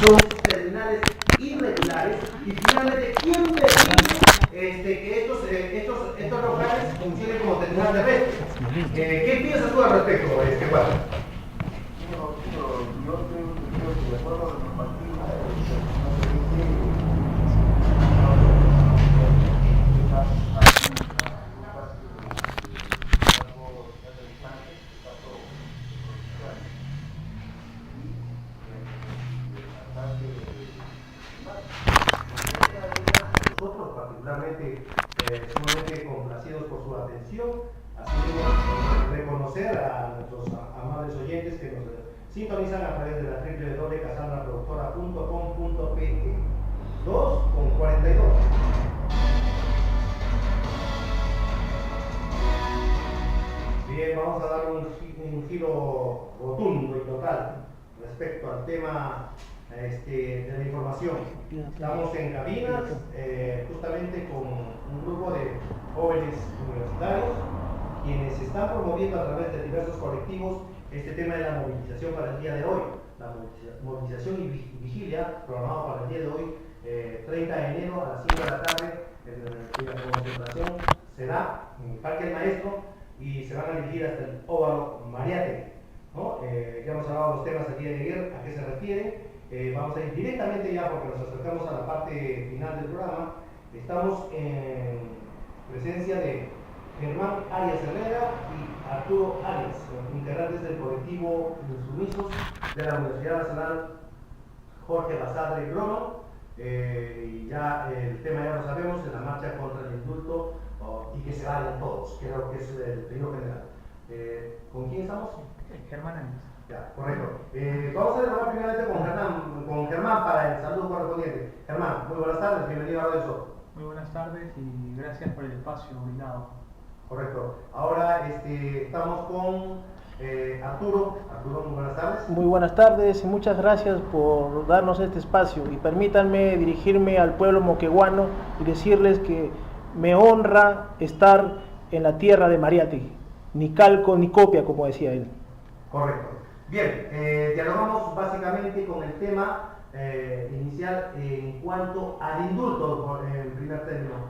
son terminales irregulares, y finalmente, ¿quién permite que estos locales funcionen como terminal de red? ¿Qué piensas tú al respecto, Juan? Yo creo que de acuerdo a la normativa, nosotros particularmente sumamente complacidos por su atención, así que reconocer a nuestros amables oyentes que nos sintonizan a través de la www.casandraproductora.com.pe 2:42. Bien, vamos a dar un giro rotundo y total respecto al tema de la información. Estamos en cabinas, justamente con un grupo de jóvenes universitarios, quienes están promoviendo a través de diversos colectivos este tema de la movilización para el día de hoy. La movilización y vigilia programada para el día de hoy, 30 de enero a las 5 de la tarde, la concentración será en el Parque del Maestro y se van a dirigir hasta el Óvalo Mariátegui, ¿no? Ya hemos hablado de los temas el día de ayer, a qué se refiere. Vamos a ir directamente ya porque nos acercamos a la parte final del programa. Estamos en presencia de Germán Arias Herrera y Arturo Arias, integrantes del colectivo Insumisos de la Universidad Nacional Jorge Basadre Grono. Y ya el tema ya lo sabemos, en la marcha contra el indulto y que se vayan todos, creo que es el pedido general. ¿Con quién estamos? Germán Arias. Ya, correcto. Vamos a dialogar primeramente con Germán para el saludo correspondiente. Germán, muy buenas tardes, bienvenido a Radio Sol. Muy buenas tardes y gracias por el espacio brindado. Correcto. Ahora estamos con Arturo. Arturo, muy buenas tardes. Muy buenas tardes y muchas gracias por darnos este espacio. Y permítanme dirigirme al pueblo moqueguano y decirles que me honra estar en la tierra de Mariátegui. Ni calco ni copia, como decía él. Correcto. Bien, dialogamos básicamente con el tema inicial en cuanto al indulto, en primer término.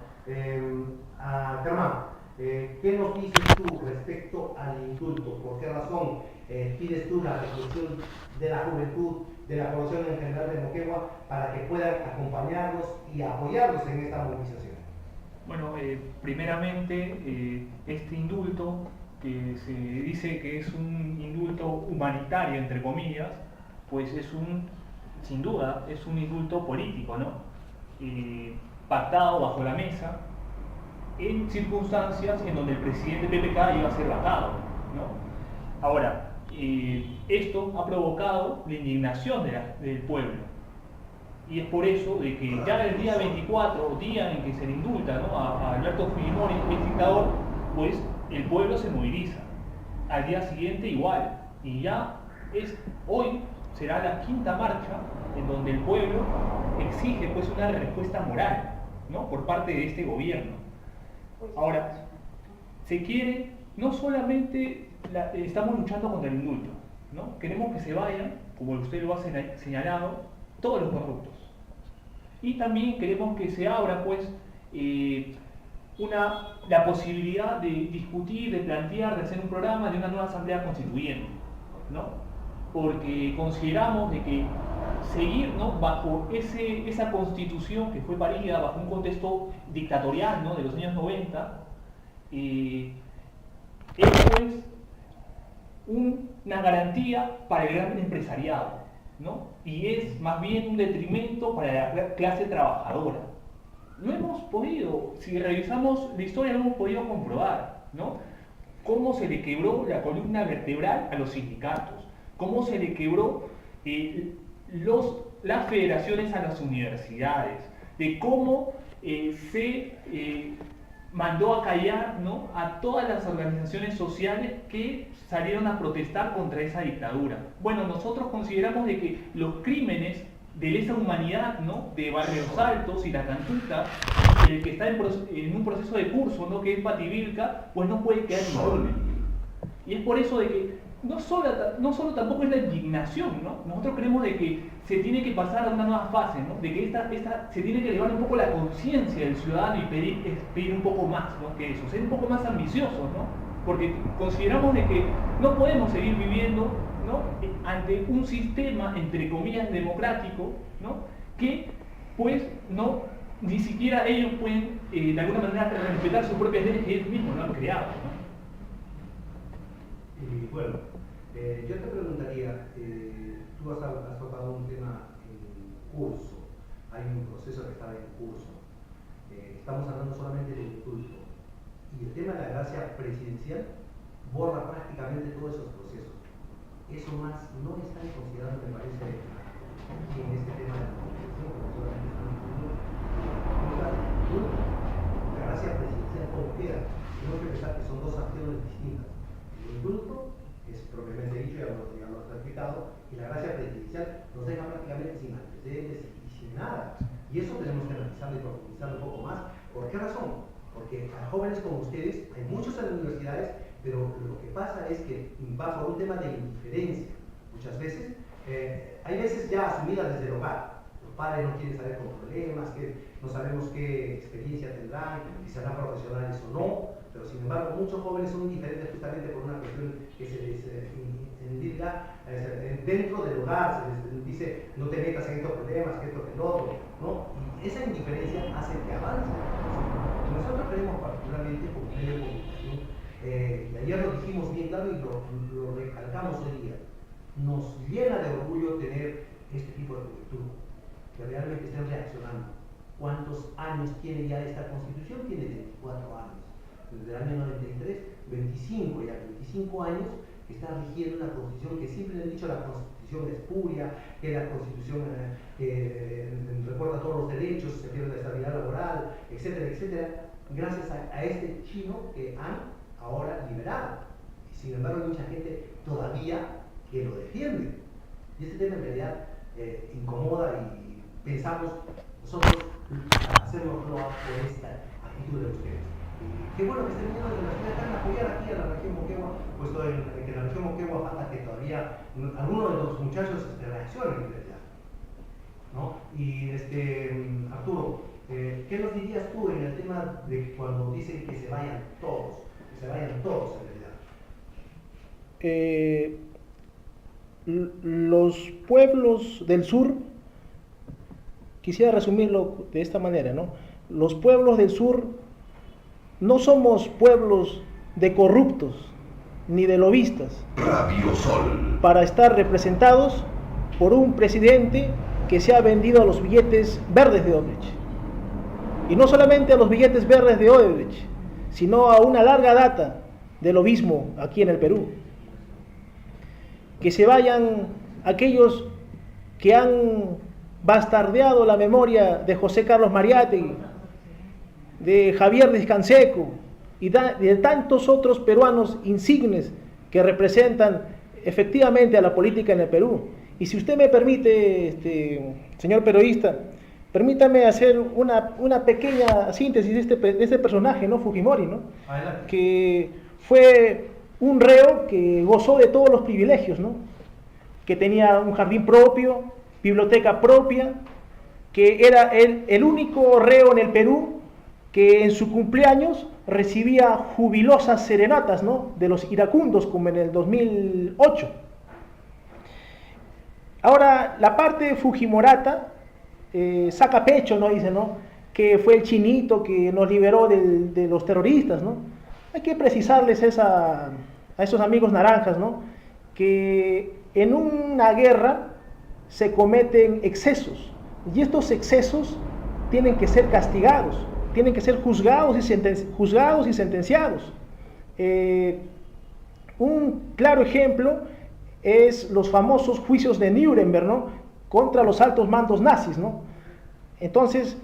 Germán, ¿qué nos dices tú respecto al indulto? ¿Por qué razón pides tú la reflexión de la juventud, de la población en general de Moquegua, para que puedan acompañarnos y apoyarnos en esta movilización? Bueno, primeramente, este indulto, que se dice que es un indulto humanitario, entre comillas, pues sin duda, es un indulto político, ¿no? Pactado bajo la mesa, en circunstancias en donde el presidente PPK iba a ser vacado, ¿no? Ahora, esto ha provocado la indignación del pueblo. Y es por eso de que ya el día 24, día en que se le indulta, ¿no?, a Alberto Fujimori, el dictador, pues el pueblo se moviliza. Al día siguiente igual. Y ya hoy será la quinta marcha en donde el pueblo exige pues una respuesta moral, ¿no?, por parte de este gobierno. Ahora, se quiere, no solamente estamos luchando contra el indulto, ¿no? Queremos que se vayan, como usted lo ha señalado, todos los corruptos. Y también queremos que se abra pues la posibilidad de discutir, de plantear, de hacer un programa de una nueva asamblea constituyente, ¿no? Porque consideramos de que seguir, ¿no?, bajo esa constitución que fue parida bajo un contexto dictatorial, ¿no?, de los años 90, es pues una garantía para el gran empresariado, ¿no? Y es más bien un detrimento para la clase trabajadora. Lo hemos podido, si revisamos la historia, lo hemos podido comprobar, ¿no? Cómo se le quebró la columna vertebral a los sindicatos, cómo se le quebró las federaciones a las universidades, de cómo se mandó a callar, ¿no?, a todas las organizaciones sociales que salieron a protestar contra esa dictadura. Bueno, nosotros consideramos de que los crímenes de lesa humanidad, ¿no?, de Barrios Altos y La Cantuta, el que está en un proceso de curso, ¿no?, que es Pativilca, pues no puede quedar impune. Y es por eso de que no solo tampoco es la indignación, ¿no? Nosotros creemos de que se tiene que pasar a una nueva fase, ¿no? De que se tiene que elevar un poco la conciencia del ciudadano y pedir un poco más, ¿no? Que eso, ser un poco más ambiciosos, ¿no? Porque consideramos de que no podemos seguir viviendo, ¿no? Ante un sistema, entre comillas, democrático, ¿no? Que, pues, no, ni siquiera ellos pueden, de alguna manera, respetar sus propias leyes que ellos mismos no han creado, ¿no? Y bueno, yo te preguntaría, tú has tocado un tema en curso, hay un proceso que está en curso, estamos hablando solamente del indulto, y el tema de la gracia presidencial borra prácticamente todos esos procesos. Eso más no están considerando, me parece, aquí en este tema de la constitución, porque solamente están incluyendo la gracia presidencial como queda. Tenemos que pensar que son dos acciones distintas. El indulto es propiamente dicho, ya lo has explicado, y la gracia presidencial nos deja prácticamente sin antecedentes y sin nada. Y eso tenemos que analizarlo y profundizarlo un poco más. ¿Por qué razón? Porque a jóvenes como ustedes, hay muchos en las universidades, pero lo que pasa es que va por un tema de indiferencia. Muchas veces, hay veces ya asumidas desde el hogar. Los padres no quieren saber con problemas, que no sabemos qué experiencia tendrán, si serán profesionales o no. Pero sin embargo, muchos jóvenes son indiferentes justamente por una cuestión que se les endilga dentro del hogar, se les dice no te metas en estos problemas, que esto, que lo otro, ¿no? Y esa indiferencia hace que avance. Nosotros creemos particularmente como medio de comunicación, y ayer lo dijimos bien claro y lo recalcamos hoy día, nos llena de orgullo tener este tipo de juventud, que realmente estén reaccionando. ¿Cuántos años tiene ya esta constitución? Tiene 24 años. Desde el año 93, 25 ya, 25 años que está rigiendo una constitución que siempre le han dicho la constitución espuria, que la constitución recuerda todos los derechos, se pierde la estabilidad laboral, etcétera, etcétera, gracias a este chino que han ahora liberado. Y sin embargo hay mucha gente todavía que lo defiende. Y este tema en realidad incomoda y pensamos nosotros hacerlo por esta actitud de ustedes. Qué bueno que estén viniendo de la ciudad acá a apoyar aquí a la región Moquegua, puesto que en la región Moquegua falta que todavía algunos de los muchachos reaccionen en realidad, ¿no? Y Arturo, ¿qué nos dirías tú en el tema de cuando dicen que se vayan todos en realidad? Los pueblos del sur, quisiera resumirlo de esta manera, ¿no? Los pueblos del sur no somos pueblos de corruptos ni de lobistas Radio Sol para estar representados por un presidente que se ha vendido a los billetes verdes de Odebrecht. Y no solamente a los billetes verdes de Odebrecht, sino a una larga data de lobismo aquí en el Perú. Que se vayan aquellos que han bastardeado la memoria de José Carlos Mariátegui, de Javier Descanseco y de tantos otros peruanos insignes que representan efectivamente a la política en el Perú. Y si usted me permite, señor periodista, permítame hacer una pequeña síntesis de este personaje, ¿no? Fujimori, ¿no? Adelante. Que fue un reo que gozó de todos los privilegios, ¿no? Que tenía un jardín propio, biblioteca propia, que era el único reo en el Perú que en su cumpleaños recibía jubilosas serenatas, ¿no? De los iracundos, como en el 2008. Ahora, la parte fujimorata saca pecho, ¿no? Dice, ¿no? Que fue el chinito que nos liberó de los terroristas, ¿no? Hay que precisarles a esos amigos naranjas, ¿no? Que en una guerra se cometen excesos, y estos excesos tienen que ser castigados, tienen que ser juzgados y sentenciados. Un claro ejemplo es los famosos juicios de Nuremberg, ¿no? Contra los altos mandos nazis, ¿no? Entonces,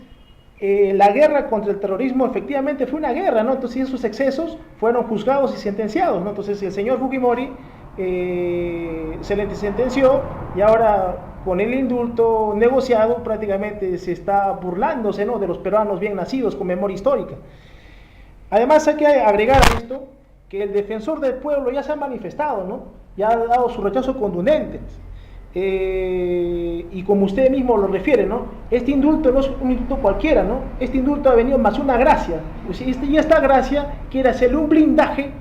la guerra contra el terrorismo efectivamente fue una guerra, ¿no? Entonces esos excesos fueron juzgados y sentenciados, ¿no? Entonces el señor Fujimori se le sentenció, y ahora con el indulto negociado prácticamente se está burlándose, ¿no? De los peruanos bien nacidos con memoria histórica. Además hay que agregar a esto que el defensor del pueblo ya se ha manifestado, ¿no? ya ha dado su rechazo contundente. Y como usted mismo lo refiere, ¿no? Este indulto no es un indulto cualquiera, ¿no? Este indulto ha venido más una gracia, y esta gracia quiere hacerle un blindaje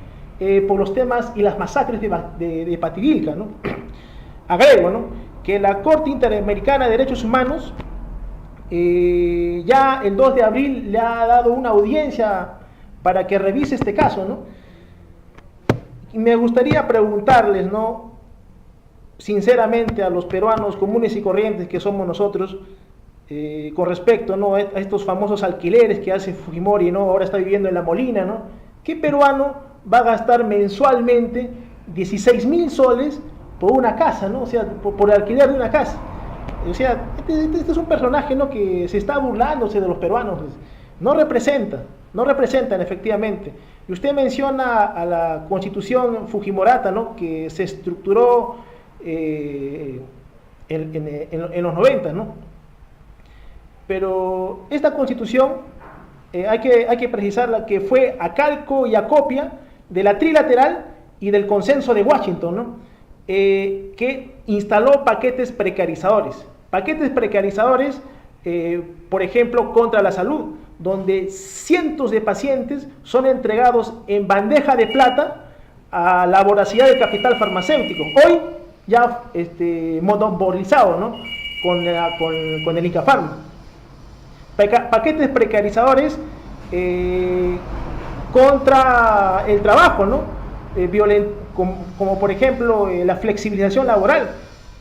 por los temas y las masacres de Pativilca, ¿no? Agrego, ¿no?, que la Corte Interamericana de Derechos Humanos ya el 2 de abril le ha dado una audiencia para que revise este caso, ¿no? Y me gustaría preguntarles, ¿no?, sinceramente a los peruanos comunes y corrientes que somos nosotros, con respecto, ¿no?, a estos famosos alquileres que hace Fujimori, ¿no?, ahora está viviendo en La Molina, ¿no? ¿Qué peruano va a gastar mensualmente 16.000 soles por una casa, ¿no? O sea, por el alquiler de una casa? O sea, este es un personaje, ¿no?, que se está burlándose de los peruanos. No representan efectivamente. Y usted menciona a la constitución fujimorata, ¿no?, que se estructuró en los 90, ¿no? Pero esta constitución hay que precisarla que fue a calco y a copia de la trilateral y del consenso de Washington, ¿no?, que instaló paquetes precarizadores, por ejemplo, contra la salud, donde cientos de pacientes son entregados en bandeja de plata a la voracidad del capital farmacéutico, hoy ya monopolizado, ¿no?, con el Incafarma. Paquetes precarizadores contra el trabajo, ¿no?, como por ejemplo la flexibilización laboral,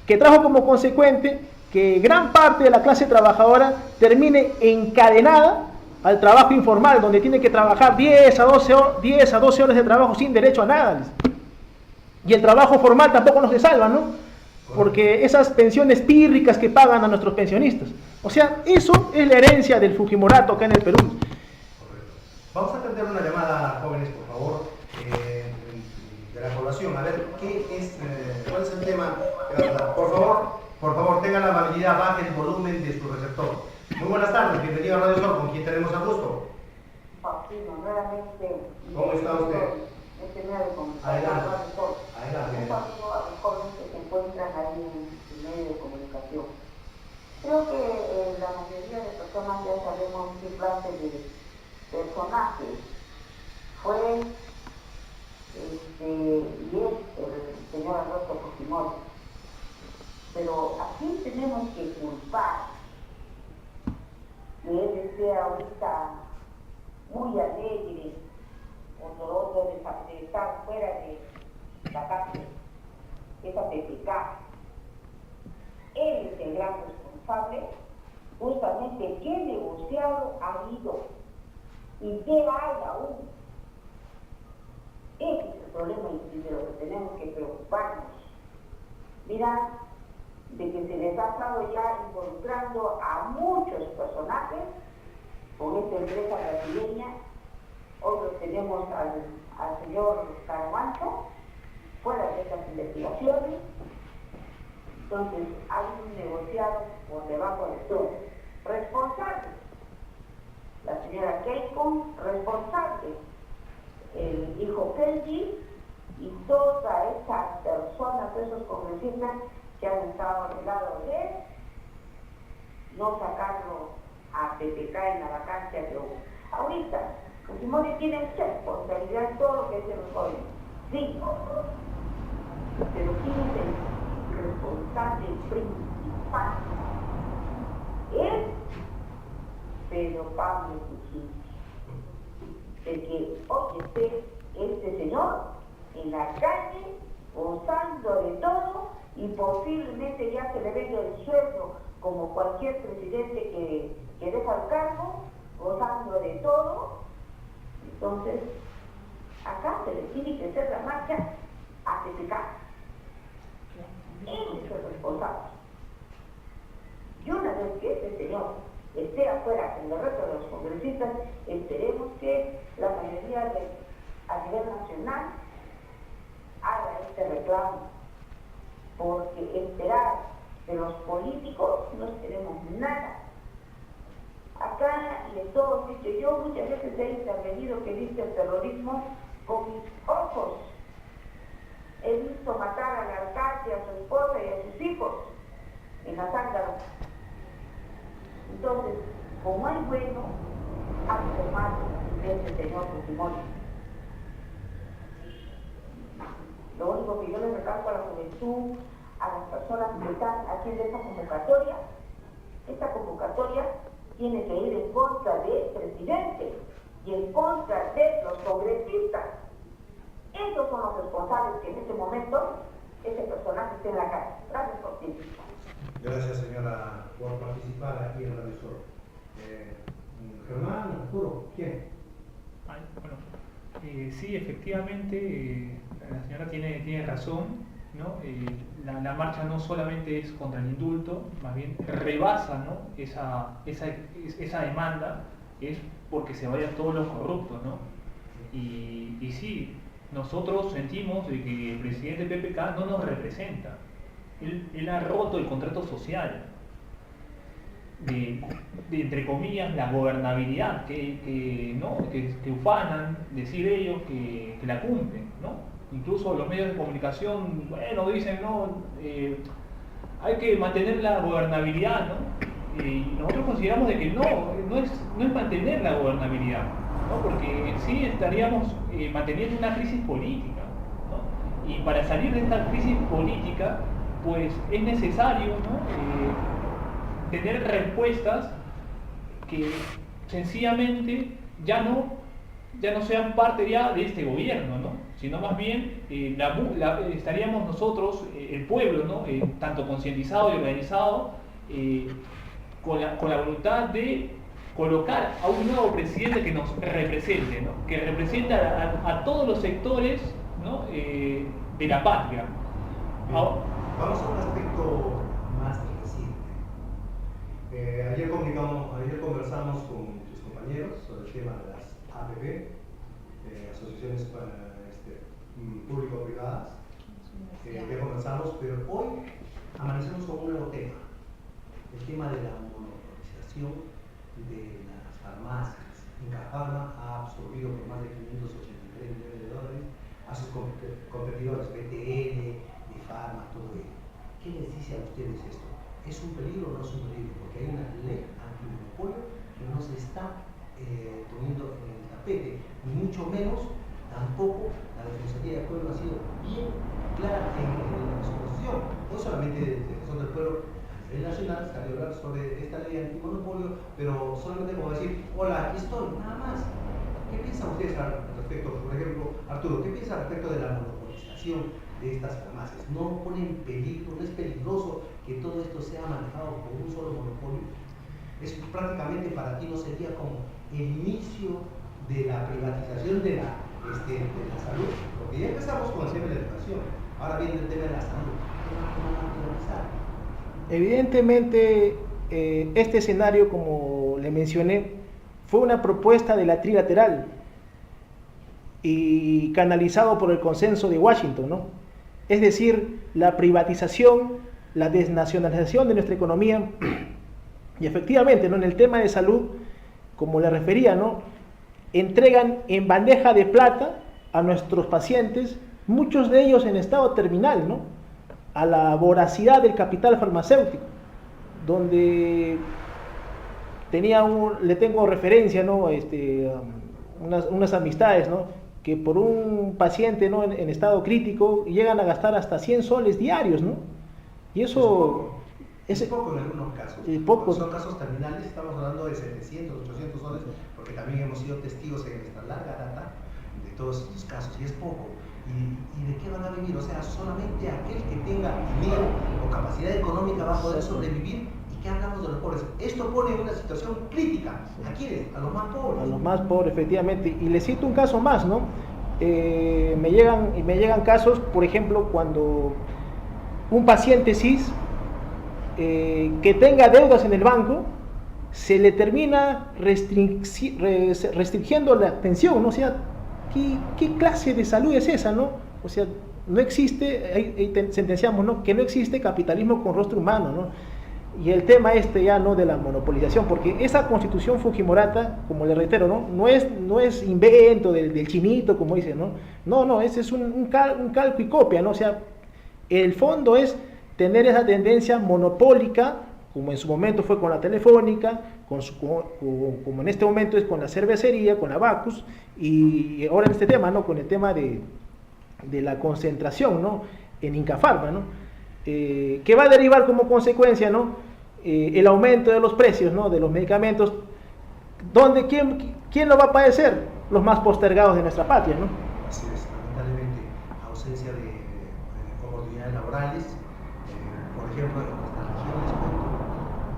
que trajo como consecuente que gran parte de la clase trabajadora termine encadenada al trabajo informal, donde tiene que trabajar 10 a 12 horas de trabajo sin derecho a nada. Y el trabajo formal tampoco nos salva, ¿no?, porque esas pensiones pírricas que pagan a nuestros pensionistas. O sea, eso es la herencia del Fujimorato acá en el Perú. Correcto. Vamos a atender una llamada, jóvenes, por favor, de la población. A ver, ¿cuál es el tema? Por favor, tengan la amabilidad, baje el volumen de su receptor. Muy buenas tardes, bienvenido a Radio Sol, ¿con quién tenemos el gusto? Nuevamente. ¿Cómo está usted? Adelante. Adelante. Un saludo a los jóvenes que se encuentran ahí en el medio de comunicación. Creo que la mayoría de personas ya sabemos qué clase de personaje fue y es el señor Alberto Fujimori. Pero ¿a quién tenemos que culpar que él esté ahorita muy alegre o doloroso de estar fuera de la cárcel? Es a PPK. Él es el gran responsable, justamente qué negociado ha ido y qué hay aún. Ese es el problema y de lo que tenemos que preocuparnos. Mira, de que se les ha estado ya involucrando a muchos personajes con esta empresa brasileña. Otros tenemos al señor Caramancho fuera de estas investigaciones. Entonces hay un negociado por debajo de todo. Responsable la señora Keiko, responsable el hijo Kenji y todas esas personas, esos congresistas que han estado al lado de él, no sacarlo a PPK en la vacancia que hubo. Ahorita, Fujimori tiene responsabilidad en todo lo que es el joven. Sí, pero ¿quién es el responsable principal? Es Pedro Pablo Kuczynski, el que hoy esté este señor en la calle gozando de todo y posiblemente ya se le venga el sueldo como cualquier presidente que deja el cargo, gozando de todo. Entonces, acá se le tiene que hacer la marcha a PPK. Él es el responsable. Y una vez que este señor esté afuera con el resto de los congresistas, esperemos que la mayoría a nivel nacional haga este reclamo, porque esperar de los políticos no tenemos nada. Acá, y en todo sitio, yo muchas veces he intervenido que viste el terrorismo con mis ojos. He visto matar Medina Zángaro. Entonces, como es bueno, ha tomado el señor Fujimori. Lo único que yo le recalco a la juventud, a las personas que están haciendo esta convocatoria tiene que ir en contra del presidente y en contra de los congresistas. Esos son los responsables que en este momento ese personaje esté en la calle. Gracias por ti. Gracias, señora, por participar aquí en Radio Sol. Germán, Arturo, ¿quién? Bueno, sí, efectivamente, la señora tiene razón, ¿no? La marcha no solamente es contra el indulto, más bien rebasa, ¿no? esa demanda, es porque se vayan todos los corruptos, ¿no? Y sí, nosotros sentimos de que el presidente PPK no nos representa. Él ha roto el contrato social de entre comillas, la gobernabilidad que ufanan decir ellos que la cumplen, ¿no? Incluso los medios de comunicación, bueno, dicen, no, hay que mantener la gobernabilidad, ¿no? Y nosotros consideramos de que no es mantener la gobernabilidad, ¿no? Porque en sí estaríamos manteniendo una crisis política, ¿no? Y para salir de esta crisis política, pues es necesario, ¿no? Tener respuestas que sencillamente ya no sean parte ya de este gobierno, ¿no? Sino más bien estaríamos nosotros, el pueblo, ¿no? Tanto concientizado y organizado, con la voluntad de colocar a un nuevo presidente que nos represente, ¿no? Que represente a todos los sectores, ¿no? De la patria. Vamos a un aspecto más reciente. Ayer conversamos con tus compañeros sobre el tema de las APP, asociaciones público-privadas. Ya conversamos, pero hoy amanecemos con un nuevo tema, el tema de la monopolización de las farmacias. Incafarma ha absorbido por más de 583 millones de dólares a sus competidores, BTN, Farma, todo ello. ¿Qué les dice a ustedes esto? ¿Es un peligro o no es un peligro? Porque hay una ley antimonopolio que no se está poniendo en el tapete, ni mucho menos tampoco la Defensoría del Pueblo ha sido bien clara en su posición. No solamente el Defensor del Pueblo a nivel nacional salió a hablar sobre esta ley antimonopolio, pero solamente como decir, hola, aquí estoy, nada más. ¿Qué piensan ustedes al respecto? Por ejemplo, Arturo, ¿qué piensa al respecto de la monopolización de estas farmacias? ¿No pone en peligro, no es peligroso que todo esto sea manejado por un solo monopolio? Es prácticamente para ti no sería como el inicio de la privatización de la salud, porque ya empezamos con el tema de la educación, ahora viene el tema de la salud. ¿Cómo van a privatizar? Evidentemente, este escenario, como le mencioné, fue una propuesta de la trilateral y canalizado por el consenso de Washington, ¿no? Es decir, la privatización, la desnacionalización de nuestra economía. Y efectivamente, ¿no? En el tema de salud, como le refería, ¿no? Entregan en bandeja de plata a nuestros pacientes, muchos de ellos en estado terminal, ¿no? A la voracidad del capital farmacéutico, donde le tengo referencia, ¿no? Unas amistades, ¿no? Que por un paciente, ¿no? en estado crítico llegan a gastar hasta 100 soles diarios, ¿no? Y eso es poco en algunos casos. Son casos terminales, estamos hablando de 700, 800 soles, porque también hemos sido testigos en esta larga data de todos estos casos, y es poco. ¿Y de qué van a vivir? O sea, solamente aquel que tenga dinero o capacidad económica va a poder sobrevivir. ¿Y qué hablamos de los pobres? Esto pone en una situación crítica. ¿A quiénes? A los más pobres. A los más pobres, efectivamente. Y les cito un caso más, ¿no? Me llegan casos, por ejemplo, cuando un paciente CIS que tenga deudas en el banco, se le termina restringiendo la atención, ¿no? O sea, ¿qué clase de salud es esa, no? O sea, no existe, sentenciamos, ¿no? Que no existe capitalismo con rostro humano, ¿no? Y el tema ya, ¿no? De la monopolización, porque esa constitución fujimorata, como le reitero, no es invento del chinito, como dicen, ¿no? No, ese es un calco y copia, ¿no? O sea, el fondo es tener esa tendencia monopólica, como en su momento fue con la Telefónica, como en este momento es con la cervecería, con la Bacus, y ahora en este tema, ¿no? Con el tema de la concentración, ¿no? En Incafarma, ¿no? Que va a derivar como consecuencia, ¿no? El aumento de los precios, ¿no? De los medicamentos, donde ¿quién lo va a padecer? Los más postergados de nuestra patria, ¿no? Así es, lamentablemente, ausencia de oportunidades laborales, por ejemplo, en nuestra región les cuento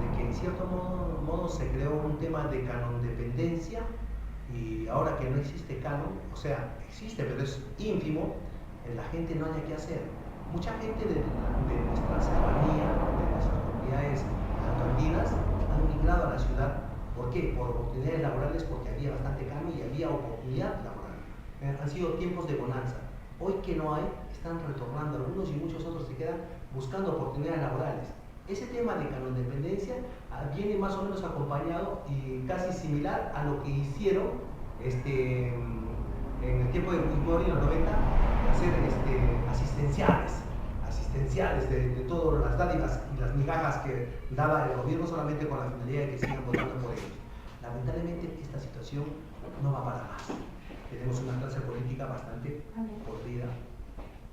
de que en cierto modo se creó un tema de canondependencia, y ahora que no existe canon, o sea, existe pero es ínfimo, la gente no haya qué hacer. Mucha gente de nuestra serranía, de nuestras comunidades andinas, han migrado a la ciudad. ¿Por qué? Por oportunidades laborales, porque había bastante cambio y había oportunidad laboral. Han sido tiempos de bonanza. Hoy que no hay, están retornando algunos y muchos otros se quedan buscando oportunidades laborales. Ese tema de canondependencia viene más o menos acompañado y casi similar a lo que hicieron en el tiempo de Fujimori en los 90, hacer asistenciales de todas las dádivas y las migajas que daba el gobierno solamente con la finalidad de que sigan votando por ellos. Lamentablemente esta situación no va para más. Tenemos una clase política bastante podrida.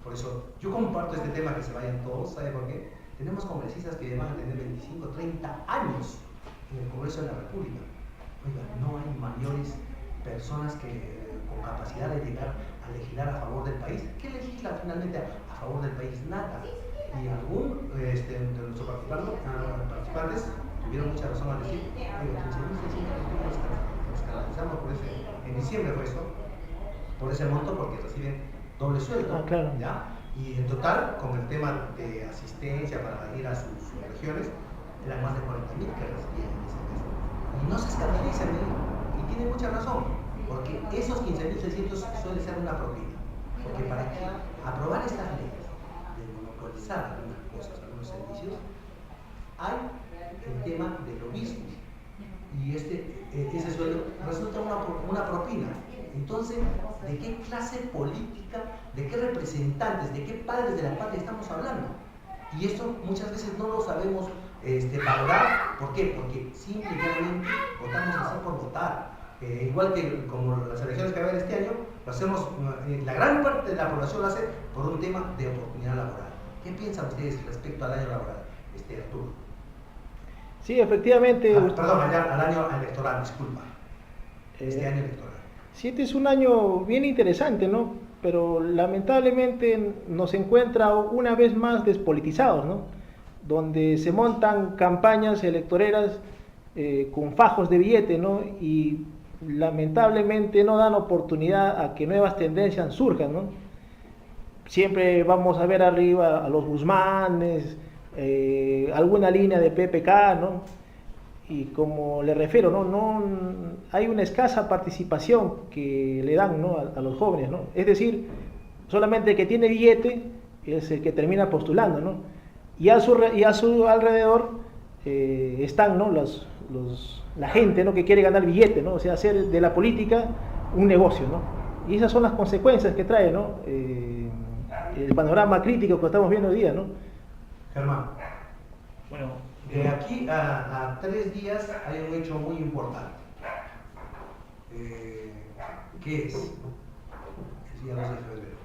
Por eso yo comparto este tema, que se vayan todos. ¿Sabe por qué? Tenemos congresistas que van a tener 25, 30 años en el Congreso de la República. Oiga, no hay mayores personas que con capacidad de llegar a legislar a favor del país. ¿Qué legisla finalmente a favor del país? Nada. Y algún de nuestros participantes tuvieron mucha razón al decir, oiga, 15.600 nos canalizamos por ese, en diciembre fue eso, por ese monto, porque reciben doble sueldo. Claro. ¿Ya? Y en total, con el tema de asistencia para ir a sus regiones, eran más de 40.000 que recibían en ese mes. Y no se escandalicen, y tienen mucha razón, porque esos 15.600 suele ser una propina. Porque para que aprobar estas leyes de monopolizar algunas cosas, algunos servicios, hay el tema del lobismo. Y ese sueldo resulta una propina. Entonces, ¿de qué clase política, de qué representantes, de qué padres de la patria estamos hablando? Y esto muchas veces no lo sabemos valorar. ¿Por qué? Porque simplemente votamos así por votar. Igual que como las elecciones que va a haber este año, lo hacemos, la gran parte de la población lo hace por un tema de oportunidad laboral. ¿Qué piensan ustedes respecto al año laboral, Arturo? Sí, efectivamente. Perdón, al año electoral, disculpa. Este año electoral. Sí, este es un año bien interesante, ¿no? Pero lamentablemente nos encuentra una vez más despolitizados, ¿no? Donde se montan campañas electoreras con fajos de billete, ¿no? Y lamentablemente no dan oportunidad a que nuevas tendencias surjan, ¿no? Siempre vamos a ver arriba a los Guzmanes, alguna línea de PPK, ¿no? Y como le refiero, no hay una escasa participación que le dan, ¿no? a los jóvenes, ¿no? Es decir, solamente el que tiene billete es el que termina postulando, ¿no? Y a su alrededor están, ¿no? la gente, ¿no? Que quiere ganar billete, ¿no? O sea, hacer de la política un negocio, ¿no? Y esas son las consecuencias que trae, ¿no? El panorama crítico que estamos viendo hoy día, ¿no? Germán. Bueno, De aquí a 3 días hay un hecho muy importante. ¿Qué es? El día 12 de febrero.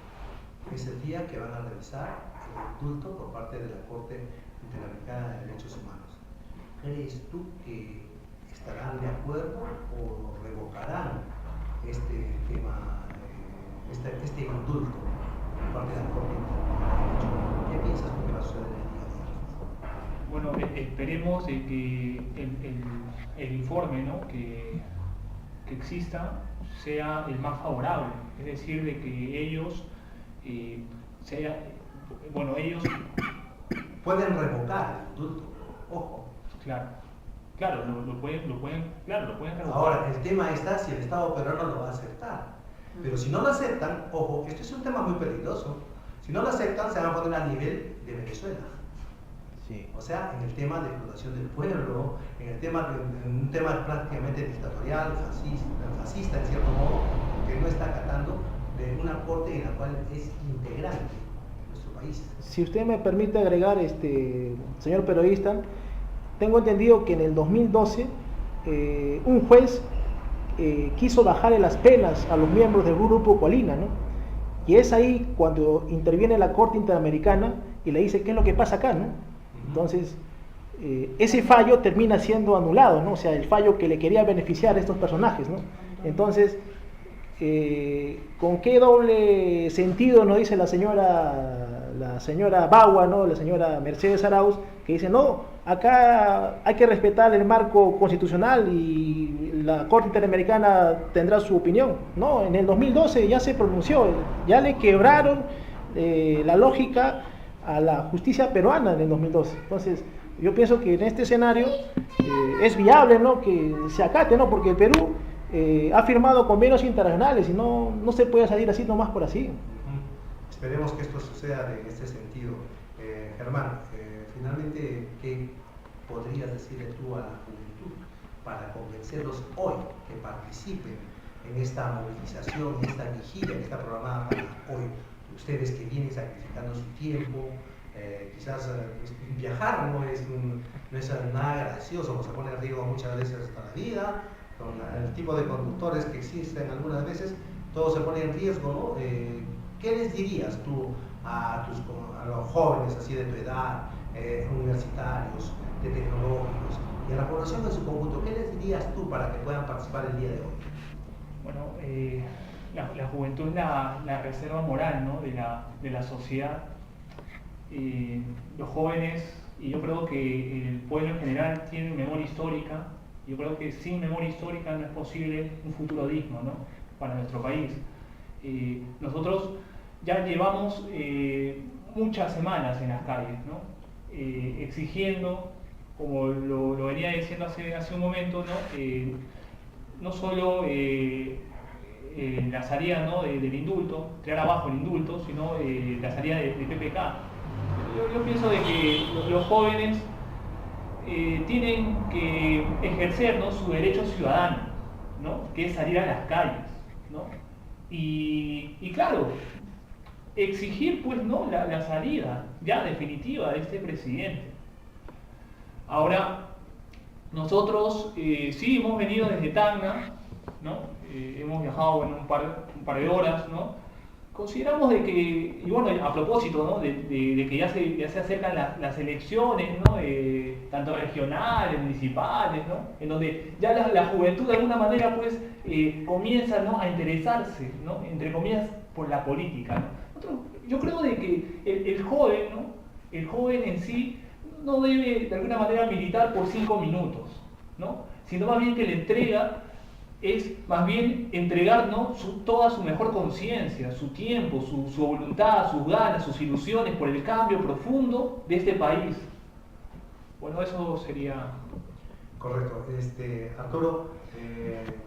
Es el día que van a realizar el indulto por parte de la Corte Interamericana de Derechos Humanos. ¿Crees tú que estarán de acuerdo o revocarán este tema, este indulto por parte de la Corte Interamericana de Derechos Humanos? ¿Qué piensas tú que va a suceder en el día de hoy? bueno, esperemos de que el informe, ¿no? que exista sea el más favorable, es decir, de que ellos ellos pueden revocar el indulto, ojo. Claro, lo pueden revocar. Ahora, el tema está si el Estado peruano lo va a aceptar. Pero si no lo aceptan, ojo, esto es un tema muy peligroso. Si no lo aceptan, se van a poner a nivel de Venezuela. Sí. O sea, en el tema de explotación del pueblo, en un tema prácticamente dictatorial, fascista en cierto modo, que no está acatando de una corte en la cual es integrante nuestro país. Si usted me permite agregar, señor periodista, tengo entendido que en el 2012 un juez quiso bajarle las penas a los miembros del grupo Colina, ¿no? Y es ahí cuando interviene la Corte Interamericana y le dice qué es lo que pasa acá, ¿no? Entonces, ese fallo termina siendo anulado, ¿no? O sea, el fallo que le quería beneficiar a estos personajes, ¿no? Entonces, ¿con qué doble sentido nos dice la señora Bagua, ¿no? La señora Mercedes Arauz, que dice, no, acá hay que respetar el marco constitucional y la Corte Interamericana tendrá su opinión? No, en el 2012 ya se pronunció, ya le quebraron la lógica a la justicia peruana en el 2012. Entonces, yo pienso que en este escenario es viable, ¿no?, que se acate, ¿no?, porque el Perú ha firmado convenios internacionales y no se puede salir así nomás por así. Esperemos que esto suceda en este sentido. Germán, finalmente, ¿qué podrías decirle tú a la juventud para convencerlos hoy que participen en esta movilización, en esta vigilia que está programada para hoy? Ustedes que vienen sacrificando su tiempo, quizás viajar no es nada gracioso, porque se pone en riesgo muchas veces hasta la vida, con el tipo de conductores que existen algunas veces, todo se pone en riesgo, ¿no? ¿Qué les dirías tú a los jóvenes así de tu edad, universitarios, de tecnológicos, y a la población en su conjunto? ¿Qué les dirías tú para que puedan participar el día de hoy? Bueno, la juventud es la reserva moral, ¿no?, de la sociedad. Los jóvenes, y yo creo que el pueblo en general tiene memoria histórica. Yo creo que sin memoria histórica no es posible un futuro digno, ¿no?, para nuestro país. Nosotros ya llevamos muchas semanas en las calles, ¿no?, exigiendo, como lo venía diciendo hace un momento, ¿no?, no solo la salida, ¿no?, del indulto, tirar abajo el indulto, sino la salida de PPK. Yo pienso de que los jóvenes tienen que ejercer, ¿no?, su derecho ciudadano, ¿no?, que es salir a las calles, ¿no? Y claro, exigir, pues, ¿no?, la salida ya definitiva de este presidente. Ahora, nosotros sí hemos venido desde Tacna, ¿no? Hemos viajado en un par de horas, ¿no? Consideramos de que, y bueno, a propósito, ¿no?, de que ya se acercan las elecciones, ¿no?, tanto regionales, municipales, ¿no?, en donde ya la juventud de alguna manera, pues, comienza, ¿no?, a interesarse, ¿no?, entre comillas, por la política, ¿no? Yo creo de que el joven, ¿no?, el joven en sí no debe de alguna manera militar por 5 minutos, ¿no?, sino más bien que la entrega es más bien entregar, ¿no?, toda su mejor conciencia, su tiempo, su voluntad, sus ganas, sus ilusiones por el cambio profundo de este país. Bueno, eso sería... Correcto. Arturo,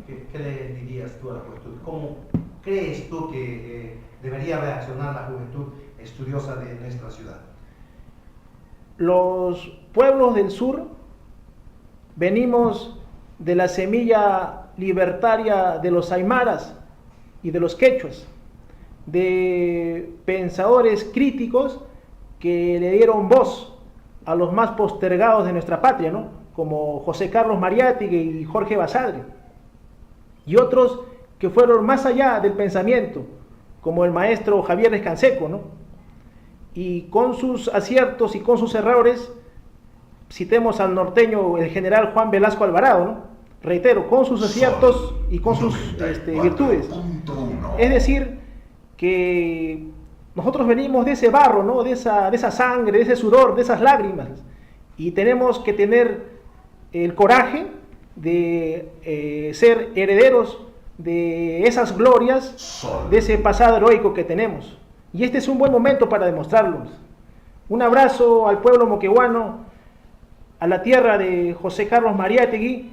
¿qué le dirías tú a la juventud? ¿Cómo crees tú que debería reaccionar la juventud estudiosa de nuestra ciudad? Los pueblos del sur venimos de la semilla libertaria de los aymaras y de los quechuas, de pensadores críticos que le dieron voz a los más postergados de nuestra patria, ¿no?, como José Carlos Mariátegui y Jorge Basadre, y otros que fueron más allá del pensamiento, como el maestro Javier Escanseco, ¿no? Y con sus aciertos y con sus errores, citemos al norteño, el general Juan Velasco Alvarado, ¿no? Reitero, con sus aciertos y con sus virtudes. Es decir, que nosotros venimos de ese barro, ¿no?, de esa sangre, de ese sudor, de esas lágrimas, y tenemos que tener el coraje de ser herederos de esas glorias, de ese pasado heroico que tenemos. Y este es un buen momento para demostrarlo. Un abrazo al pueblo moquegüano, a la tierra de José Carlos Mariátegui,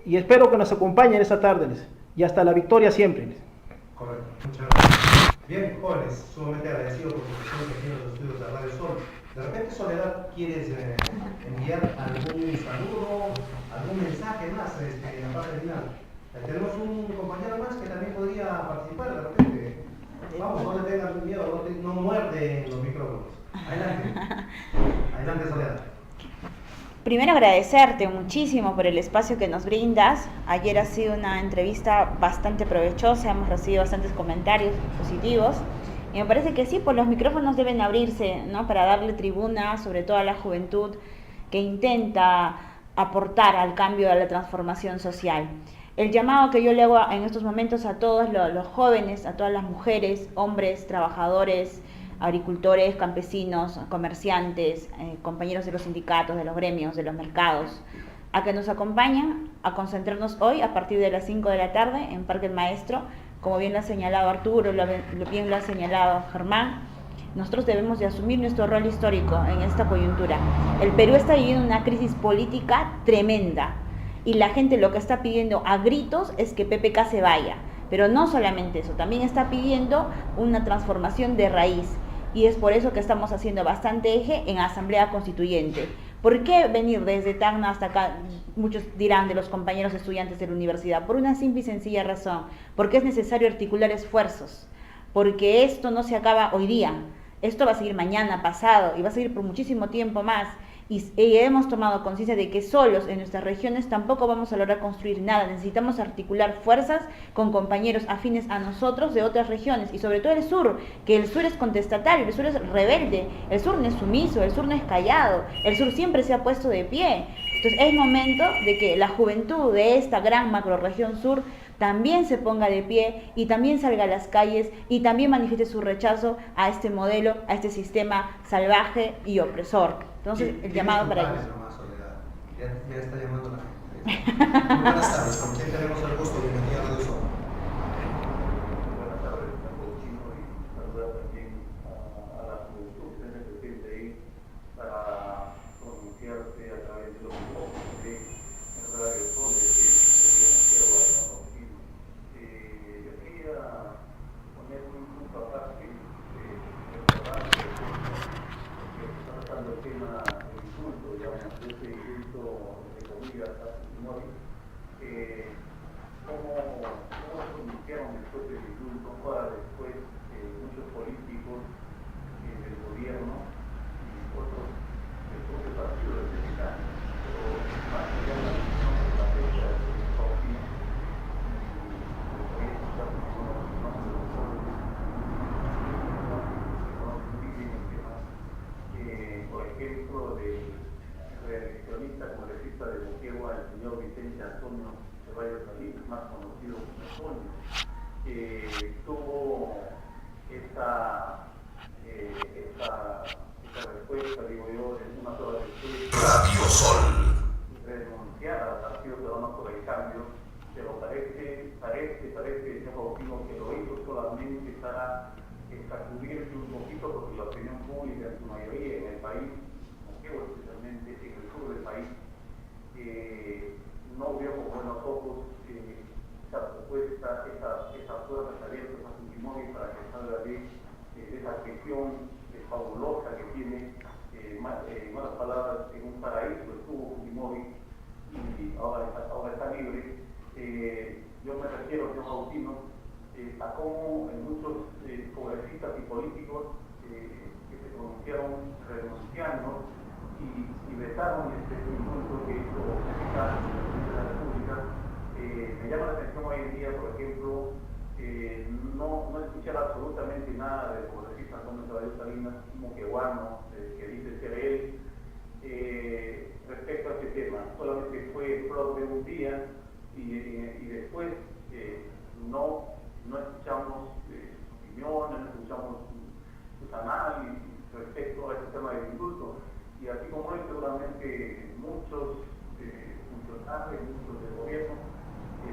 y espero que nos acompañen esta tarde, y hasta la victoria siempre. Correcto, muchas gracias. Bien, jóvenes, sumamente agradecido por su presencia aquí en los estudios de Radio Sol. De repente, Soledad, ¿quieres enviar algún saludo, algún mensaje más en la parte final? Tenemos un compañero más que también podría participar, de repente. Vamos, no le tengan miedo, no muerde los micrófonos. Primero agradecerte muchísimo por el espacio que nos brindas. Ayer ha sido una entrevista bastante provechosa, hemos recibido bastantes comentarios positivos. Y me parece que sí, pues los micrófonos deben abrirse, ¿no? Para darle tribuna, sobre todo a la juventud que intenta aportar al cambio, a la transformación social. El llamado que yo le hago en estos momentos a todos los jóvenes, a todas las mujeres, hombres, trabajadores, agricultores, campesinos, comerciantes, compañeros de los sindicatos, de los gremios, de los mercados, a que nos acompañen a concentrarnos hoy a partir de las 5 de la tarde en Parque El Maestro. Como bien lo ha señalado Arturo, bien lo ha señalado Germán, nosotros debemos de asumir nuestro rol histórico en esta coyuntura. El Perú está viviendo una crisis política tremenda y la gente lo que está pidiendo a gritos es que PPK se vaya. Pero no solamente eso, también está pidiendo una transformación de raíz. Y es por eso que estamos haciendo bastante eje en Asamblea Constituyente. ¿Por qué venir desde Tacna hasta acá? Muchos dirán de los compañeros estudiantes de la universidad. Por una simple y sencilla razón. Porque es necesario articular esfuerzos. Porque esto no se acaba hoy día. Esto va a seguir mañana, pasado, y va a seguir por muchísimo tiempo más. Y hemos tomado conciencia de que solos en nuestras regiones tampoco vamos a lograr construir nada. Necesitamos articular fuerzas con compañeros afines a nosotros de otras regiones y sobre todo el sur, que el sur es contestatario, el sur es rebelde, el sur no es sumiso, el sur no es callado, el sur siempre se ha puesto de pie. Entonces es momento de que la juventud de esta gran macrorregión sur también se ponga de pie y también salga a las calles y también manifieste su rechazo a este modelo, a este sistema salvaje y opresor. Entonces, el llamado para ellos. Ya está llamando la gente. Muy buenas tardes, ¿con quién tenemos el gusto? Bienvenido a Radio Sol. Buenas tardes, Chino, y saludar también a la juventud que se presente ahí para pronunciarse a través de los ojos de Radio Sol, de que yo quería poner un punto aparte, recordar que está tratando el tema del insulto, digamos, de ese insulto de comillas a Fujimori, cómo se pronunciaron después del insulto, para después muchos políticos del gobierno y otros del propio partido del PPK, pero más allá de la decisión de la fecha de Faustino, por ejemplo, del reeleccionista congresista de Moquegua, el señor Vicente Antonio Ceballos Salinas, más conocido como Antonio, tuvo esa respuesta, digo yo, en una sola respuesta. Radio Sol. Renunciar al Partido Ciudadano por el Cambio, pero parece, señor Faustino, que lo hizo solamente para sacudirse un poquito, porque la opinión pública en su mayoría en el país, especialmente en el sur del país, no vio con buenos ojos esa propuesta, esas puertas abiertas a Fujimori para que salga de esa prisión fabulosa que tiene, en malas palabras, en un paraíso estuvo Fujimori y ahora está libre. Yo me refiero, señor Faustino, a cómo muchos congresistas y políticos que se pronunciaron renunciando y vetaron este impulso que hizo el presidente de la República. Me llama la atención hoy en día, por ejemplo, no escuchar absolutamente nada del congresista Antonio Ceballos Salinas, moqueguano, que dice ser él, respecto a este tema. Solamente fue pro de un día y después no escuchamos sus opiniones, no escuchamos sus análisis respecto a este tema del indulto. Y así como él, seguramente muchos funcionarios, muchos del gobierno,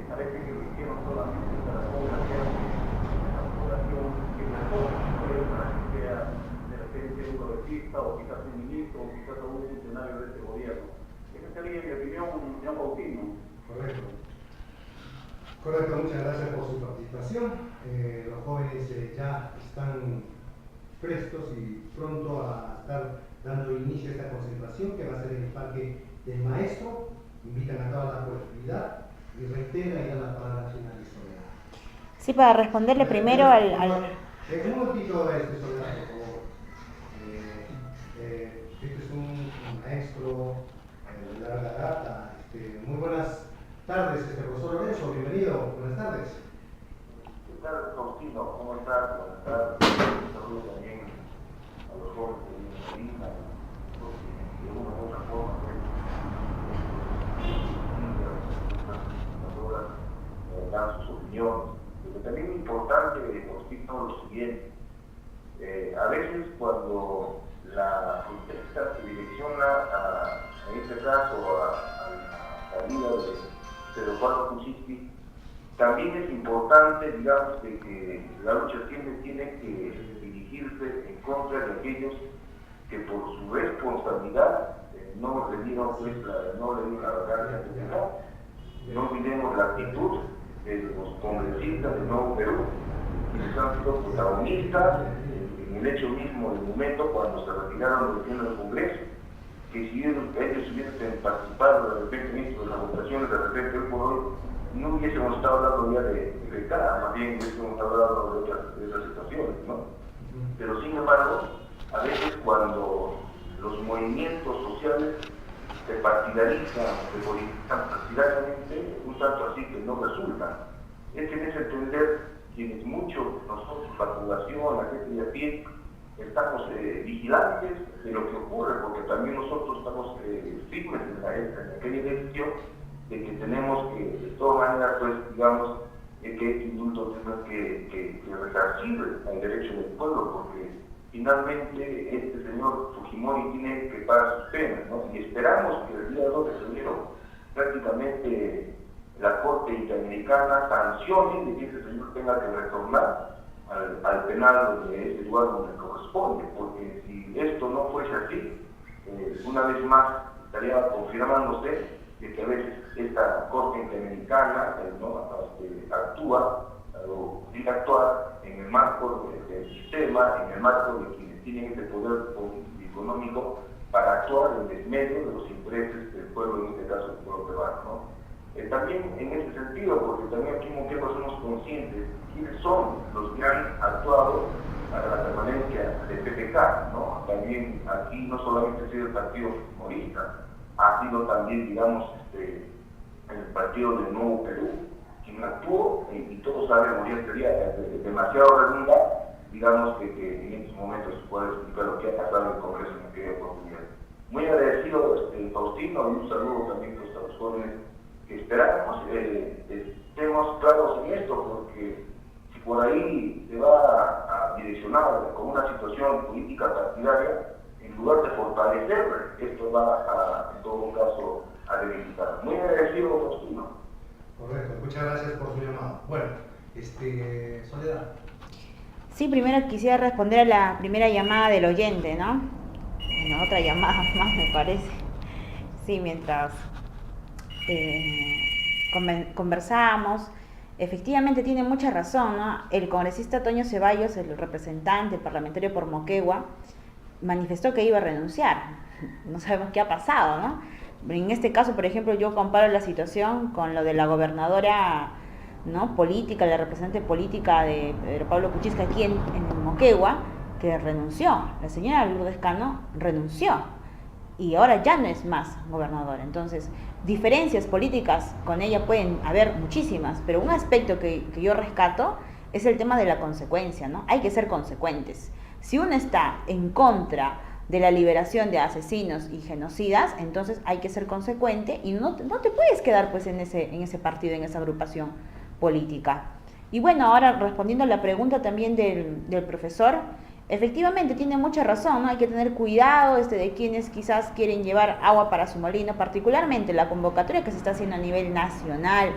parece que lo hicieron solamente para congraciar a la población que mejor para que sea de repente un progresista o quizás un ministro o quizás un funcionario de este gobierno. Esa sería mi opinión, señor Faustino. Correcto, muchas gracias por su participación. Los jóvenes ya están prestos y pronto a estar dando inicio a esta concentración que va a ser en el Parque del Maestro. Invitan a toda la colectividad y reitera y dan la palabra nacional y Soledad. Sí, para responderle primero al... Un momentito, Soledad, por favor. Este es un maestro tardes, profesor Lorenzo, bienvenido, buenas tardes. ¿Qué tal, Faustino? ¿Cómo estás? Buenas tardes. Un saludo también a los jóvenes que viven en Lima, de una u otra forma, dan sus opiniones. Pero también es importante, Faustino, lo siguiente. A veces cuando la protesta se direcciona en este caso a la salida de Pedro Pablo Kuczynski, también es importante, digamos, que la lucha siempre tiene que dirigirse en contra de aquellos que por su responsabilidad no le dieron la vacancia nacional. No olvidemos la actitud de los congresistas de Nuevo Perú, quienes han sido protagonistas en el hecho mismo del momento cuando se retiraron del Congreso, que si ellos hubiesen participado de repente en esto de las votaciones, de repente hoy por hoy no hubiésemos estado hablando ya de cara, más bien hubiésemos estado hablando de otras situaciones, ¿no? Pero sin embargo, a veces cuando los movimientos sociales se partidarizan, se politizan partidariamente, un tanto así que no resultan. Es que debe entender quienes muchos nosotros, la población, la gente de a pie, estamos vigilantes de lo que ocurre, porque también nosotros estamos firmes en aquella decisión de que tenemos que, de todas maneras, pues, digamos, que este indulto tenga que resarcir al derecho del pueblo, porque finalmente este señor Fujimori tiene que pagar sus penas, ¿no? Y esperamos que el día 2 de febrero prácticamente la Corte Interamericana sancione de que ese señor tenga que retornar al penal de ese lugar donde corresponde, porque si esto no fuese así, una vez más estaría confirmándose de que a veces esta Corte Interamericana ¿no? actúa o tiene que actuar en el marco del sistema, en el marco de quienes tienen ese poder político y económico para actuar en desmedio de los intereses del pueblo, en este caso del pueblo peruano, ¿no? También en ese sentido, porque también aquí en Moquegua somos conscientes quiénes son los que han actuado para la permanencia de PPK, ¿no? También aquí no solamente ha sido el partido fujimorista, ha sido también, digamos, el partido del Nuevo Perú, quien actuó, y todos sabemos, ya sería demasiado redundante, digamos que en estos momentos se puede explicar lo que ha pasado en el Congreso en aquella oportunidad. Muy agradecido, Faustino, y un saludo también pues, a los jóvenes que esperamos estemos claros en esto, porque si por ahí se va a direccionar con una situación política partidaria, en lugar de fortalecer, esto va en todo caso a debilitar. Muy agradecido, Faustino. Correcto, muchas gracias por su llamado. Bueno, Soledad. Sí, primero quisiera responder a la primera llamada del oyente, ¿no? Bueno, otra llamada más me parece. Sí, mientras conversamos, efectivamente tiene mucha razón, ¿no? El congresista Toño Ceballos, el representante parlamentario por Moquegua, manifestó que iba a renunciar. No sabemos qué ha pasado, ¿no? En este caso, por ejemplo, yo comparo la situación con lo de la gobernadora, ¿no? política, la representante política de Pedro Pablo Kuczynski aquí en Moquegua, que renunció. La señora Lourdes Cano renunció y ahora ya no es más gobernadora. Entonces, diferencias políticas con ella pueden haber muchísimas, pero un aspecto que yo rescato es el tema de la consecuencia, ¿no? Hay que ser consecuentes. Si uno está en contra de la liberación de asesinos y genocidas, entonces hay que ser consecuente y no te puedes quedar pues en ese partido, en esa agrupación política. Y bueno, ahora respondiendo a la pregunta también del profesor, efectivamente tiene mucha razón, ¿no? Hay que tener cuidado de quienes quizás quieren llevar agua para su molino, particularmente la convocatoria que se está haciendo a nivel nacional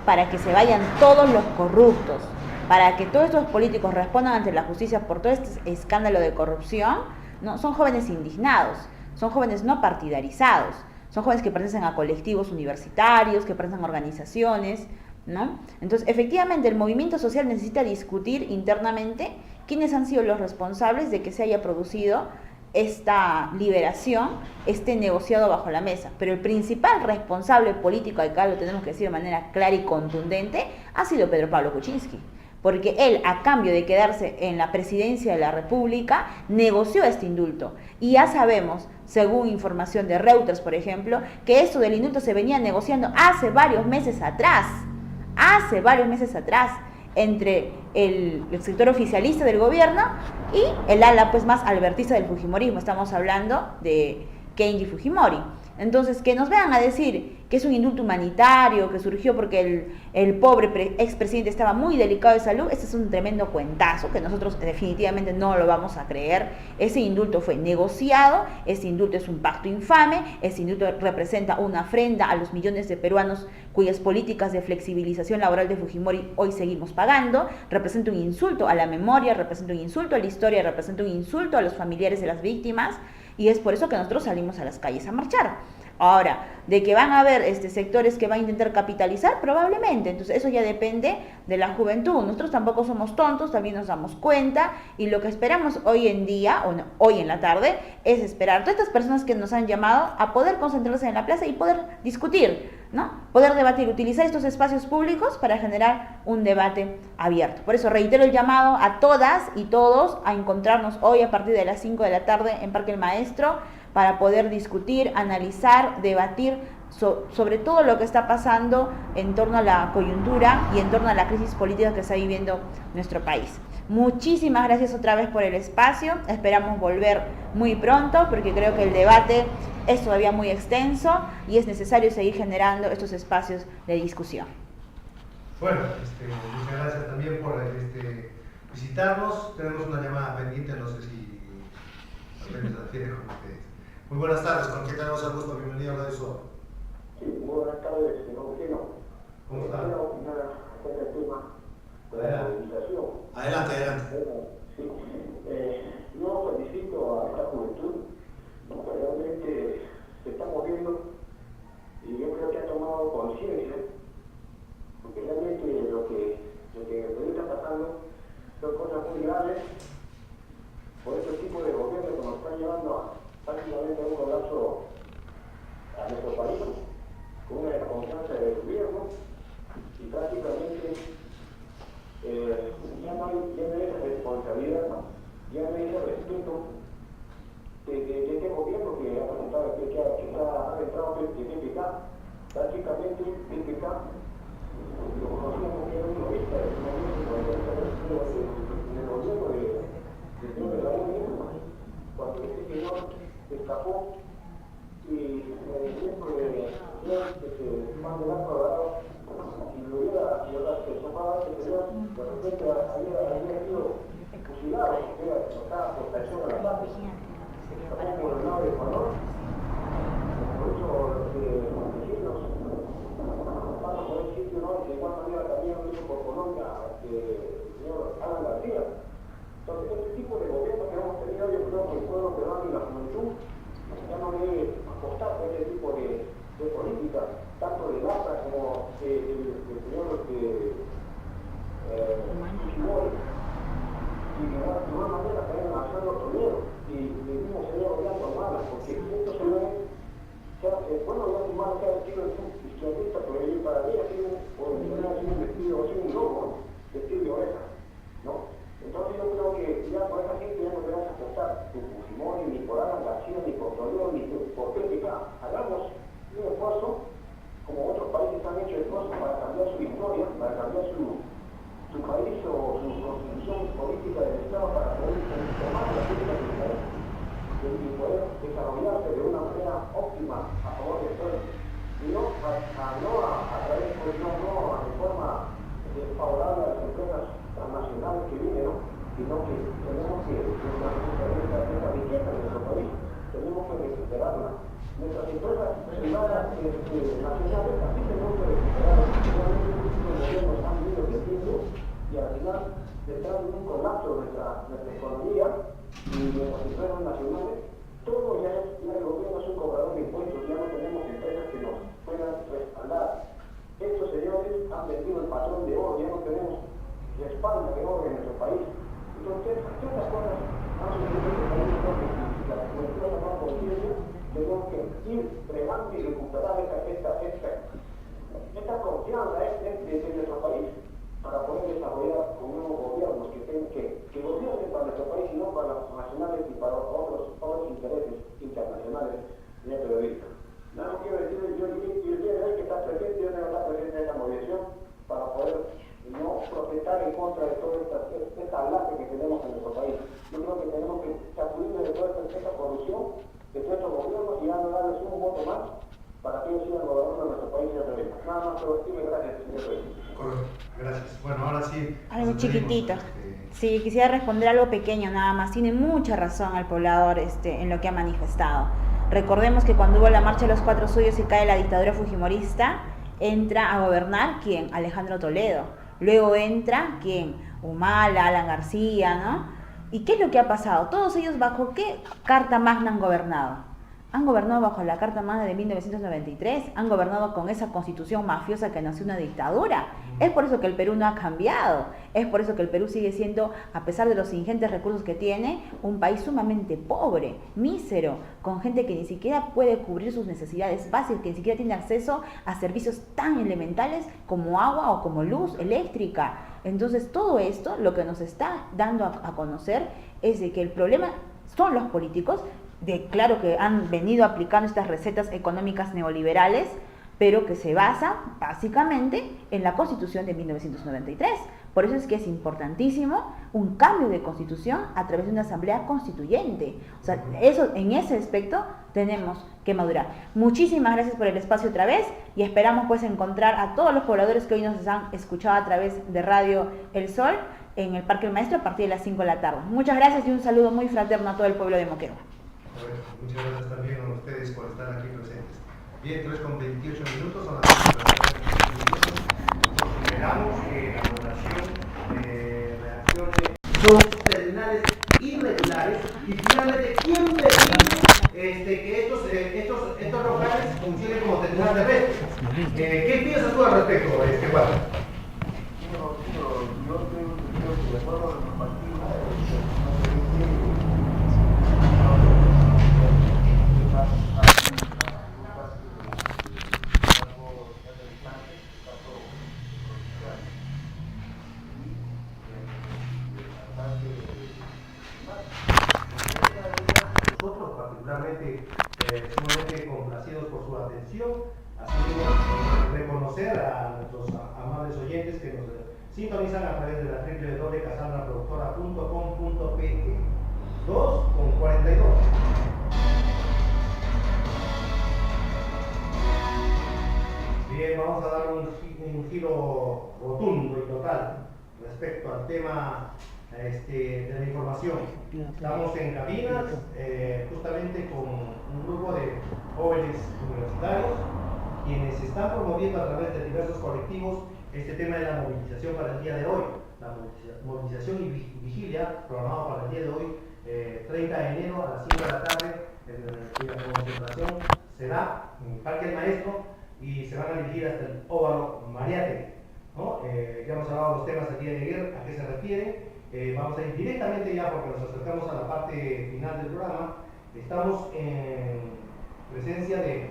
para que se vayan todos los corruptos, para que todos estos políticos respondan ante la justicia por todo este escándalo de corrupción, ¿no? Son jóvenes indignados, son jóvenes no partidarizados, son jóvenes que pertenecen a colectivos universitarios, que pertenecen a organizaciones, ¿no? Entonces, efectivamente, el movimiento social necesita discutir internamente quiénes han sido los responsables de que se haya producido esta liberación, este negociado bajo la mesa. Pero el principal responsable político, acá lo tenemos que decir de manera clara y contundente, ha sido Pedro Pablo Kuczynski. porque él, a cambio de quedarse en la presidencia de la República, negoció este indulto. Y ya sabemos, según información de Reuters, por ejemplo, que esto del indulto se venía negociando hace varios meses atrás, entre el sector oficialista del gobierno y el ala pues más albertista del fujimorismo. Estamos hablando de Kenji Fujimori. Entonces, que nos vengan a decir que es un indulto humanitario, que surgió porque el pobre expresidente estaba muy delicado de salud, este es un tremendo cuentazo que nosotros definitivamente no lo vamos a creer. Ese indulto fue negociado, ese indulto es un pacto infame, ese indulto representa una afrenta a los millones de peruanos cuyas políticas de flexibilización laboral de Fujimori hoy seguimos pagando, representa un insulto a la memoria, representa un insulto a la historia, representa un insulto a los familiares de las víctimas, y es por eso que nosotros salimos a las calles a marchar. Ahora, de que van a haber sectores que van a intentar capitalizar, probablemente. Entonces, eso ya depende de la juventud. Nosotros tampoco somos tontos, también nos damos cuenta. Y lo que esperamos hoy en día, o no, hoy en la tarde, es esperar a todas estas personas que nos han llamado a poder concentrarse en la plaza y poder discutir, ¿no? Poder debatir, utilizar estos espacios públicos para generar un debate abierto. Por eso reitero el llamado a todas y todos a encontrarnos hoy a partir de las 5 de la tarde en Parque El Maestro, para poder discutir, analizar, debatir sobre todo lo que está pasando en torno a la coyuntura y en torno a la crisis política que está viviendo nuestro país. Muchísimas gracias otra vez por el espacio, esperamos volver muy pronto porque creo que el debate es todavía muy extenso y es necesario seguir generando estos espacios de discusión. Bueno, muchas gracias también por visitarnos. Tenemos una llamada pendiente, no sé si apenas la tiene con ustedes. Muy buenas tardes, ¿con quién tenemos el gusto? Bienvenido a Radio Sur. Sí, muy buenas tardes, señor Vecino. ¿Cómo está? Quiero opinar acerca del tema de la movilización. Adelante, adelante. Sí. Yo felicito a esta juventud, porque realmente se está moviendo y yo creo que ha tomado conciencia, porque realmente lo que en el Perú está pasando son cosas muy graves por este tipo de gobierno que nos están llevando prácticamente a un colapso a nuestro país, con una desconfianza del gobierno y prácticamente ya no hay esa responsabilidad, ya no hay ese respeto de este gobierno que ha presentado, que ha entrado en PPK, prácticamente PPK lo conocíamos que era un lobista en el gobierno del señor de la UNI, cuando este señor escapó y dentro de que se van de la Colorado, si lo hubiera escapado este señor, de repente había sido fusilado, era estaba por traición a la patria, escapó por el lado de Ecuador. Por eso los vecinos pasan por el sitio, ¿no? De igual manera también lo hizo por Colombia el señor Alan García. Entonces, este tipo de gobierno que hemos tenido, yo creo que el pueblo peruano y la juventud ya no debe apostar por este tipo de política, tanto de Lafra como del señor Fujimori, y de igual manera también a Marcelo Toledo y el mismo señor Orlando Humala, porque esto se ve, bueno, Orlando Humala se ha vestido en un izquierdista, pero para mí ha sido un vestido, ha sido un lobo, vestido de oreja, ¿no? Entonces yo creo que ya por esa gente ya no debemos apostar por Fujimori, ni por Alan García, ni por Toledo, ni por PPK. Hagamos un esfuerzo, como otros países han hecho esfuerzos para cambiar su historia, para cambiar su país o su constitución política del Estado, para poder transformar la política del país y poder desarrollarse de una manera óptima a favor del pueblo. Y no a través de forma favorable a las empresas transnacionales que vienen, sino que tenemos que esta riqueza de nuestro país, tenemos que recuperarla. Nuestras empresas privadas nacionales también tenemos que recuperarlas. Realmente los gobiernos han venido creciendo y al final detrás de un colapso de nuestra economía y de las empresas nacionales, todo ya el gobierno es un cobrador de impuestos, ya no tenemos empresas que nos puedan respaldar. Estos señores han vendido el patrón de oro, ya no tenemos respaldo de oro en nuestro país. Entonces, estas cosas han sucedido en este país, que la juventud ha tomado conciencia, tenemos que ir fregando y recuperar esta confianza de nuestro país para poder desarrollar con una poder no protestar en contra de toda esta lacra que tenemos en nuestro país. Yo creo que tenemos que sacudirnos de toda esta corrupción de estos gobiernos y ya no darles un voto más para que ellos sigan gobernando nuestro país y otra vez. Nada más, pero decirle gracias, señor presidente. Correcto, gracias. Bueno, ahora sí. Algo nos chiquitito. despedimos. Sí, quisiera responder algo pequeño nada más. Tiene mucha razón el poblador en lo que ha manifestado. Recordemos que cuando hubo la marcha de los 4 suyos y cae la dictadura fujimorista, entra a gobernar, ¿quién? Alejandro Toledo. Luego entra, ¿quién? Humala, Alan García, ¿no? ¿Y qué es lo que ha pasado? Todos ellos bajo qué carta magna han gobernado. Han gobernado bajo la Carta Magna de 1993, han gobernado con esa constitución mafiosa que nació una dictadura. Es por eso que el Perú no ha cambiado, es por eso que el Perú sigue siendo, a pesar de los ingentes recursos que tiene, un país sumamente pobre, mísero, con gente que ni siquiera puede cubrir sus necesidades básicas, que ni siquiera tiene acceso a servicios tan elementales como agua o como luz eléctrica. Entonces todo esto lo que nos está dando a conocer es de que el problema son los políticos, claro que han venido aplicando estas recetas económicas neoliberales, pero que se basan básicamente en la Constitución de 1993. Por eso es que es importantísimo un cambio de constitución a través de una asamblea constituyente. O sea, en ese aspecto tenemos que madurar. Muchísimas gracias por el espacio otra vez y esperamos pues encontrar a todos los pobladores que hoy nos han escuchado a través de Radio El Sol en el Parque El Maestro a partir de las 5 de la tarde. Muchas gracias y un saludo muy fraterno a todo el pueblo de Moquegua. Muchas gracias también a ustedes por estar aquí presentes. Bien, 3:28 minutos, son las 5 esperamos que la población reaccione. Son terminales irregulares y finalmente, ¿quién permite que estos locales funcionen como terminal de red? ¿Qué piensas tú al respecto, Juan? Yo creo que de acuerdo a la partida, nosotros particularmente sumamente complacidos por su atención, así reconocer a nuestros amables oyentes que nos sintonizan a través de la www.casandraproductora.com.pe 2:42. Bien, vamos a dar un giro rotundo y total respecto al tema de la información. Estamos en cabinas justamente con un grupo de jóvenes universitarios quienes están promoviendo a través de diversos colectivos este tema de la movilización para el día de hoy. La movilización y vigilia programada para el día de hoy, 30 de enero a las 5 de la tarde, la concentración será en el Parque El Maestro y se van a dirigir hasta el Óvalo Mariátegui, ¿no? Ya hemos hablado de los temas el día de ayer, a qué se refiere. Vamos a ir directamente ya porque nos acercamos a la parte final del programa. Estamos en presencia de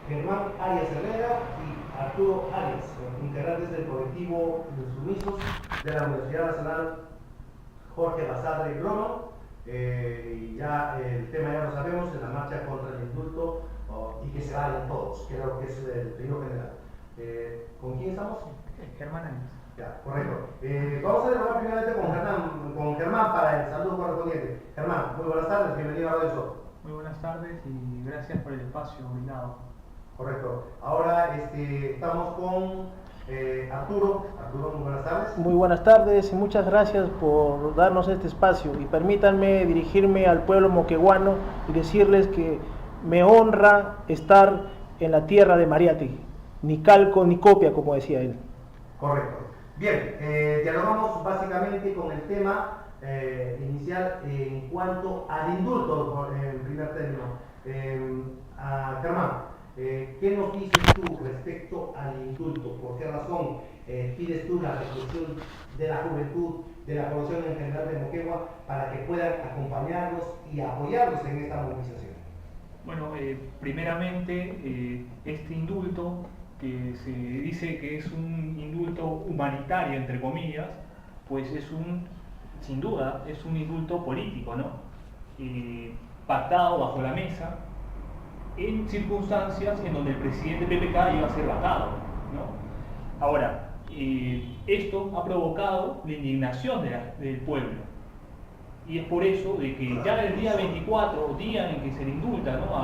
Germán Arias Herrera y Arturo Arias, integrantes del colectivo Los Sumisos de la Universidad Nacional Jorge Basadre Brono. Y ya el tema ya lo sabemos, en la marcha contra el indulto y que se vayan todos, que es lo que es el pedido general. ¿Con quién estamos? Germán Arias. Ya, correcto. Vamos a dialogar primeramente con Germán para el saludo correspondiente. Germán, muy buenas tardes, bienvenido a Radio Sol. Muy buenas tardes y gracias por el espacio brindado. Correcto. Ahora estamos con Arturo. Arturo, muy buenas tardes. Muy buenas tardes y muchas gracias por darnos este espacio y permítanme dirigirme al pueblo moqueguano y decirles que me honra estar en la tierra de Mariátegui, ni calco ni copia, como decía él. Correcto. Bien, dialogamos básicamente con el tema inicial en cuanto al indulto, en primer término. Germán, ¿qué nos dices tú respecto al indulto? ¿Por qué razón pides tú la reflexión de la juventud, de la población en general de Moquegua, para que puedan acompañarnos y apoyarnos en esta movilización? Bueno, primeramente, este indulto, que se dice que es un indulto humanitario, entre comillas, pues sin duda, es un indulto político, ¿no? Pactado bajo la mesa, en circunstancias en donde el presidente PPK iba a ser vacado, ¿no? Ahora, esto ha provocado la indignación del pueblo. Y es por eso de que ya el día 24, día en que se le indulta, ¿no?,